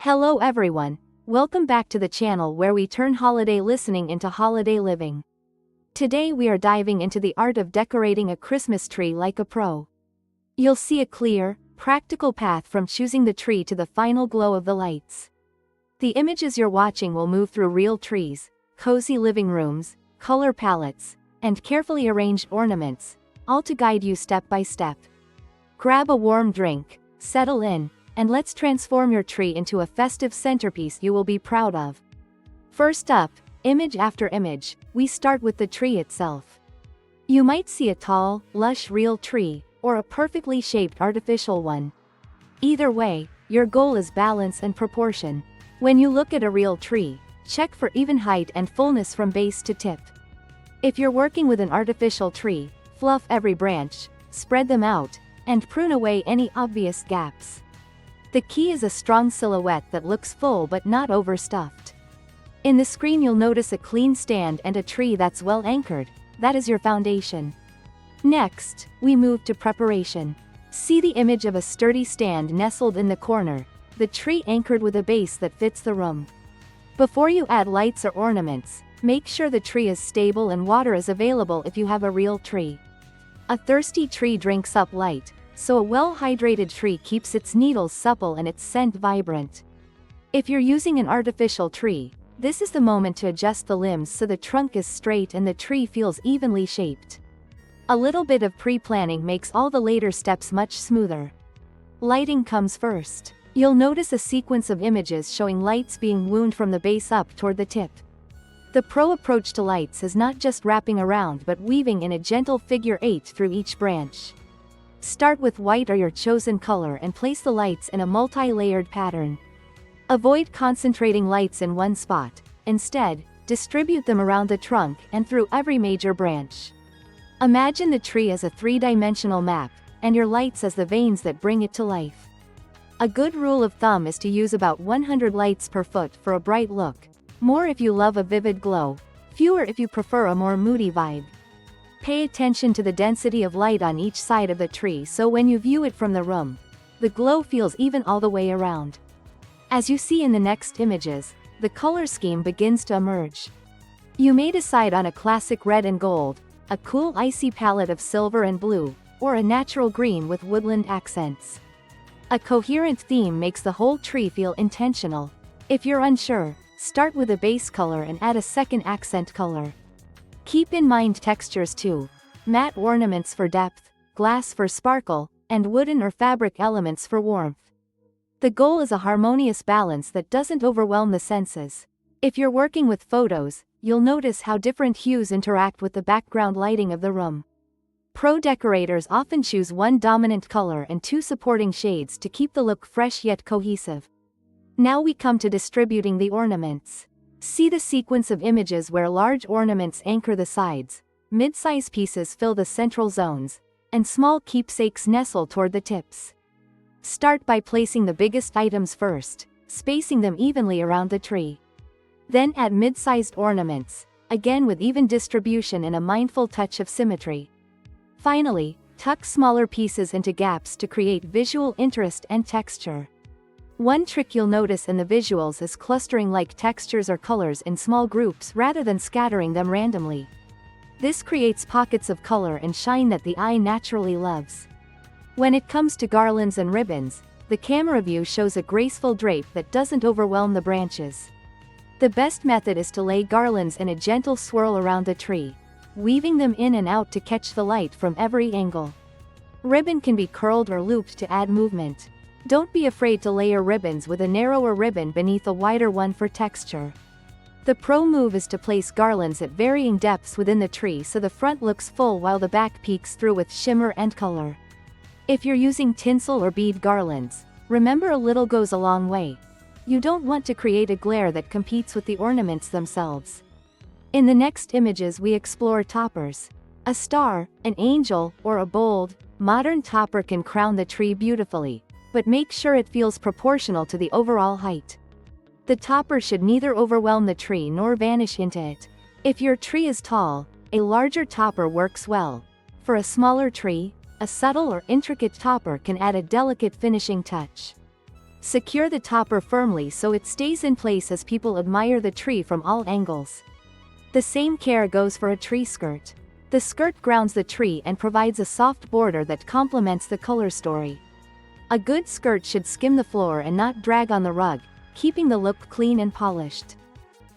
Hello everyone, welcome back to the channel where we turn holiday listening into holiday living. Today we are diving into the art of decorating a Christmas tree like a pro. You'll see a clear, practical path from choosing the tree to the final glow of the lights. The images you're watching will move through real trees, cozy living rooms, color palettes, and carefully arranged ornaments, all to guide you step by step. Grab a warm drink, settle in, and let's transform your tree into a festive centerpiece you will be proud of. First up, image after image, we start with the tree itself. You might see a tall, lush real tree, or a perfectly shaped artificial one. Either way, your goal is balance and proportion. When you look at a real tree, check for even height and fullness from base to tip. If you're working with an artificial tree, fluff every branch, spread them out, and prune away any obvious gaps. The key is a strong silhouette that looks full but not overstuffed. In the screen you'll notice a clean stand and a tree that's well anchored. That is your foundation. Next, we move to preparation. See the image of a sturdy stand nestled in the corner, the tree anchored with a base that fits the room. Before you add lights or ornaments, make sure the tree is stable and water is available if you have a real tree. A thirsty tree drinks up light, so a well-hydrated tree keeps its needles supple and its scent vibrant. If you're using an artificial tree, this is the moment to adjust the limbs so the trunk is straight and the tree feels evenly shaped. A little bit of pre-planning makes all the later steps much smoother. Lighting comes first. You'll notice a sequence of images showing lights being wound from the base up toward the tip. The pro approach to lights is not just wrapping around but weaving in a gentle figure 8 through each branch. Start with white or your chosen color and place the lights in a multi-layered pattern. Avoid concentrating lights in one spot. Instead, distribute them around the trunk and through every major branch. Imagine the tree as a three-dimensional map, and your lights as the veins that bring it to life. A good rule of thumb is to use about 100 lights per foot for a bright look, more if you love a vivid glow, fewer if you prefer a more moody vibe. Pay attention to the density of light on each side of the tree so when you view it from the room, the glow feels even all the way around. As you see in the next images, the color scheme begins to emerge. You may decide on a classic red and gold, a cool icy palette of silver and blue, or a natural green with woodland accents. A coherent theme makes the whole tree feel intentional. If you're unsure, start with a base color and add a second accent color. Keep in mind textures too. Matte ornaments for depth, glass for sparkle, and wooden or fabric elements for warmth. The goal is a harmonious balance that doesn't overwhelm the senses. If you're working with photos, you'll notice how different hues interact with the background lighting of the room. Pro decorators often choose one dominant color and two supporting shades to keep the look fresh yet cohesive. Now we come to distributing the ornaments. See the sequence of images where large ornaments anchor the sides, mid-size pieces fill the central zones, and small keepsakes nestle toward the tips. Start by placing the biggest items first, spacing them evenly around the tree. Then add mid-sized ornaments, again with even distribution and a mindful touch of symmetry. Finally, tuck smaller pieces into gaps to create visual interest and texture. One trick you'll notice in the visuals is clustering like textures or colors in small groups rather than scattering them randomly. This creates pockets of color and shine that the eye naturally loves. When it comes to garlands and ribbons, the camera view shows a graceful drape that doesn't overwhelm the branches. The best method is to lay garlands in a gentle swirl around the tree, weaving them in and out to catch the light from every angle. Ribbon can be curled or looped to add movement. Don't be afraid to layer ribbons with a narrower ribbon beneath a wider one for texture. The pro move is to place garlands at varying depths within the tree so the front looks full while the back peeks through with shimmer and color. If you're using tinsel or bead garlands, remember a little goes a long way. You don't want to create a glare that competes with the ornaments themselves. In the next images we explore toppers. A star, an angel, or a bold, modern topper can crown the tree beautifully, but make sure it feels proportional to the overall height. The topper should neither overwhelm the tree nor vanish into it. If your tree is tall, a larger topper works well. For a smaller tree, a subtle or intricate topper can add a delicate finishing touch. Secure the topper firmly so it stays in place as people admire the tree from all angles. The same care goes for a tree skirt. The skirt grounds the tree and provides a soft border that complements the color story. A good skirt should skim the floor and not drag on the rug, keeping the look clean and polished.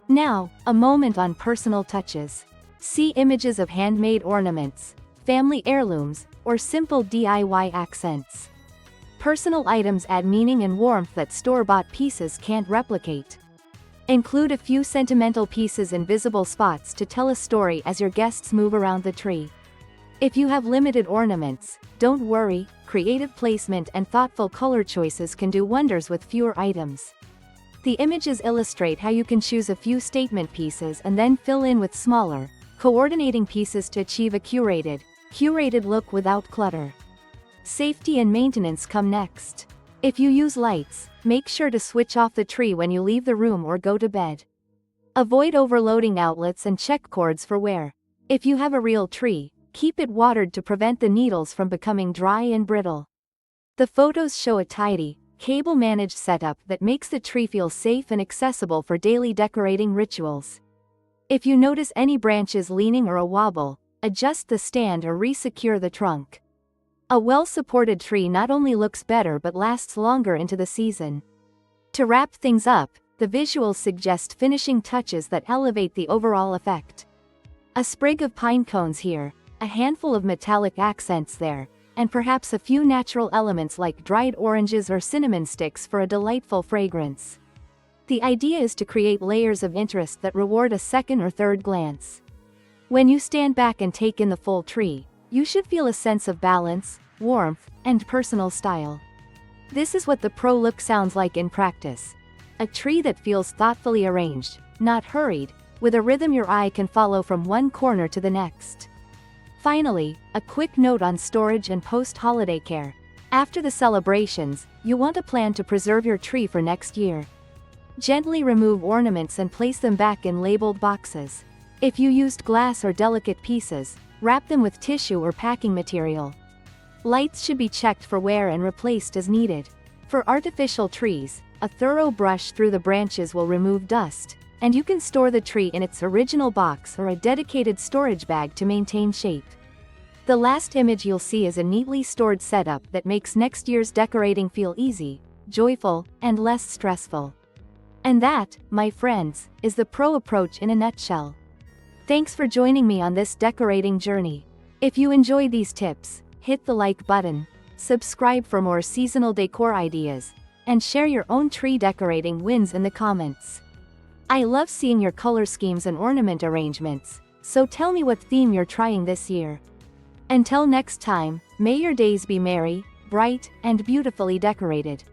Now, a moment on personal touches. See images of handmade ornaments, family heirlooms, or simple DIY accents. Personal items add meaning and warmth that store-bought pieces can't replicate. Include a few sentimental pieces in visible spots to tell a story as your guests move around the tree. If you have limited ornaments, don't worry, creative placement and thoughtful color choices can do wonders with fewer items. The images illustrate how you can choose a few statement pieces and then fill in with smaller, coordinating pieces to achieve a curated look without clutter. Safety and maintenance come next. If you use lights, make sure to switch off the tree when you leave the room or go to bed. Avoid overloading outlets and check cords for wear. If you have a real tree, keep it watered to prevent the needles from becoming dry and brittle. The photos show a tidy, cable-managed setup that makes the tree feel safe and accessible for daily decorating rituals. If you notice any branches leaning or a wobble, adjust the stand or re-secure the trunk. A well-supported tree not only looks better but lasts longer into the season. To wrap things up, the visuals suggest finishing touches that elevate the overall effect. A sprig of pine cones here, a handful of metallic accents there, and perhaps a few natural elements like dried oranges or cinnamon sticks for a delightful fragrance. The idea is to create layers of interest that reward a second or third glance. When you stand back and take in the full tree, you should feel a sense of balance, warmth, and personal style. This is what the pro look sounds like in practice. A tree that feels thoughtfully arranged, not hurried, with a rhythm your eye can follow from one corner to the next. Finally, a quick note on storage and post-holiday care. After the celebrations, you want to plan to preserve your tree for next year. Gently remove ornaments and place them back in labeled boxes. If you used glass or delicate pieces, wrap them with tissue or packing material. Lights should be checked for wear and replaced as needed. For artificial trees, a thorough brush through the branches will remove dust, and you can store the tree in its original box or a dedicated storage bag to maintain shape. The last image you'll see is a neatly stored setup that makes next year's decorating feel easy, joyful, and less stressful. And that, my friends, is the pro approach in a nutshell. Thanks for joining me on this decorating journey. If you enjoy these tips, hit the like button, subscribe for more seasonal decor ideas, and share your own tree decorating wins in the comments. I love seeing your color schemes and ornament arrangements, so tell me what theme you're trying this year. Until next time, may your days be merry, bright, and beautifully decorated.